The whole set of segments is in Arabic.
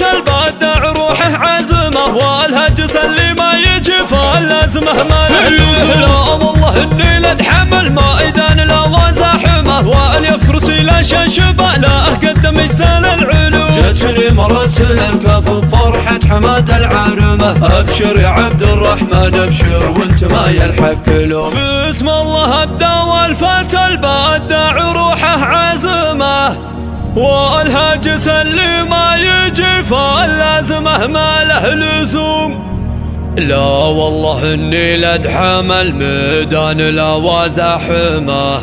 الفتى البادع روحه عزمه، والهجس اللي ما يجي فلازمه ما له لزوم. لا والله اني لدحمل مائدان لا وزاحمه، واليفرس لا شاشبه لا قدم اجزال العلوم. جتني مراسل الكاف بفرحة حماد العارمة، ابشر يا عبد الرحمن ابشر وانت ما يلحق لوم. في اسم الله ابدا والفتى البادع روحه عزمه، والهاجس اللي ما يجي فلازمه ما له لزوم. لا والله اني لدحم الميدان لا وزاحمه،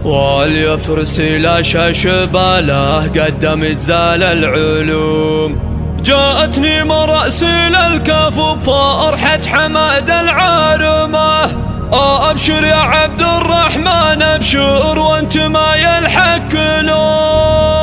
واليفرس لا شاشبه له قدم اجزال العلوم. جاءتني مراسيل الكاف بفرحة حماد العارمة، ابشر يا عبد الرحمن ابشر وانت ما يلحق لوم.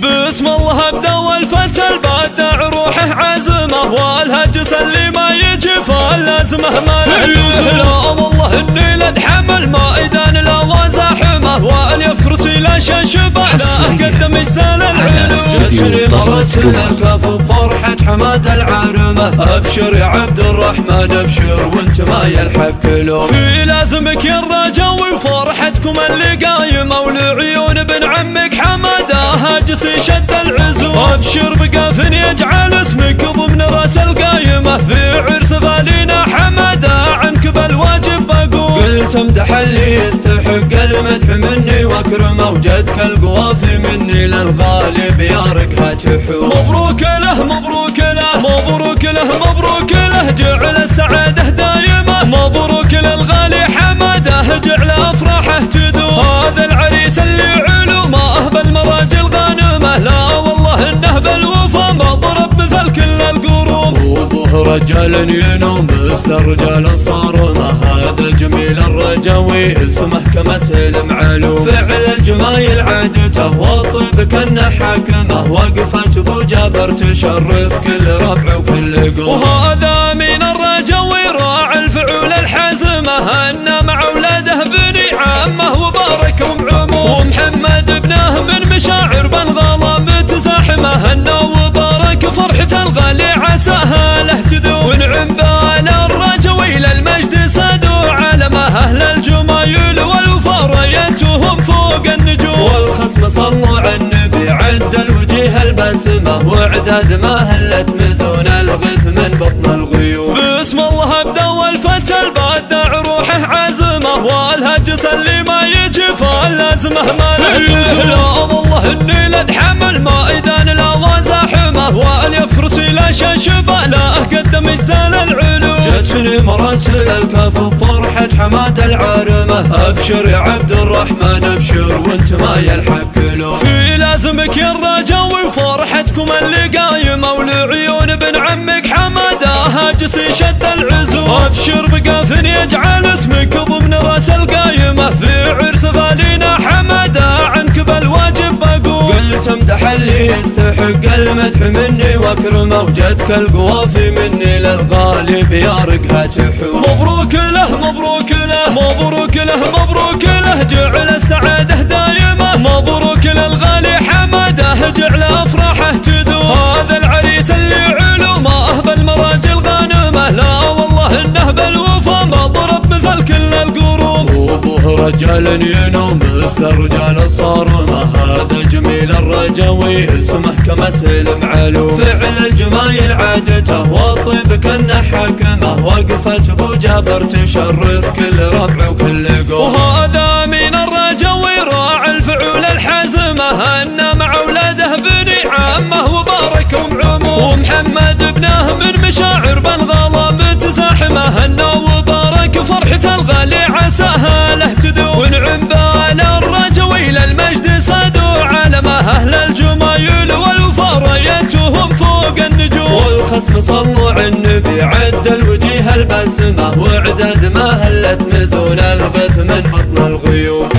باسم الله ابدا والفتى البادع روحه عزمه، والهجس اللي ما يجي فلازمه ما له لزوم. لا والله اني لدحمل مائدان لا وزاحمه، واليفرس لا شاشبه لا قدم اجزال العلوم. جتني مراسل الكاف بفرحة حماد العارمة، ابشر يا عبد الرحمن ابشر وانت ما يلحق لوم. في لازمك يا الرجاوي وفرحتكم اللي قايمه، ولعيون ابن عمك حماده هاجس شد العزوم. ابشر بقاف يجعل اسمك ضمن راس القايمه، في عرس غالينا حماده عنك بالواجب بقول. قلت امدح اللي يستحق المدح مني واكرمه، وجدك القوافي مني للغالب يا ركها تحوم. مبروك له مبروك له مبروك له مبروك له جعل السعاده دايمه، مبروك للغالي حماده جعل افراحه تدوم. هذا العريس اللي علومه بالمراجل غانمه، لا والله انه بالوفا ما ضرب مثل كل القروم. وابوه رجال ينوم مثل الرجال الصارمه، هذا جميل الرجاوي اسمه كمسهل معلوم. فعل الجمايل عادته والطيب كانه حاكمه، وقفت ابو جابر تشرف كل ربع وكل قوم. وهذا من الرجاوي راعي الفعول الحازمه، ان مع اولاده بني عامه وباركهم عموم. ومحمد ابنه من مشاعر بنغاله متزاحمه، انه وبارك فرحة الغالي عساها له تدوم. ونعم بال الرجاوي للمجد سادوا علمه، اهل الجمايل والوفا رايتهم فوق النجوم. والختم صلوا على النبي عد الوجيه البسمه، واعداد ما هلت مزون الغث من بطن الغيوم. باسم الله ابدا والفتى البادع روحه عزمه، والهجس اللي ما يجي فلازمه ما له لزوم. لا والله اني لدحمل مائدان لا وزاحمه، واليفرس لا شاشبه لا قدم اجزال العلوم. جتني مراسل الكاف بفرحة حماد العارمة، ابشر يا عبد الرحمن ابشر وانت ما يلحق لوم. في لازمك يا الرجاوي وفرحتكم اللي قايمه، ولعيون ابن عمك حماده هاجس شد العزوم. ابشر بقاف يجعل اسمك ضمن راس القايمه، في عرس غالينا حماده عنك بالواجب بقول. قلت امدح اللي يستحق المدح مني واكرمه، وجدك القوافي مني للغالب يا ركها تحوم. مبروك له مبروك له مبروك له مبروك له جعل السعاده دايمه، مبروك للغالي حماده جعل افراحه تدوم. هذا العريس اللي علومه بالمراجل غانمه، لا والله انه بالوفا ما ضرب مثل كل القروم. وابوه رجال ينوم مثل الرجال الصارمه، هذا جميل الرجاوي اسمه كمسهل معلوم. فعل الجمايل عادته والطيب كانه حاكمه، وقفت ابو جابر تشرف كل ربع وكل قوم. وهذا من الرجاوي راعي الفعول الحازمه، ان مع اولاده بني عامه وباركهم عموم. ومحمد ابنه من مشاعر بنغاله متزاحمه، انه وبارك فرحة الغالي عساها له تدوم. ونعم بال الرجاوي للمجد سادوا علمه، اهل الجمايل والوفا رايتهم فوق النجوم. والختم صلوا على النبي عد الوجيه البسمه، واعداد ما هلت مزون الغث من بطن الغيوم.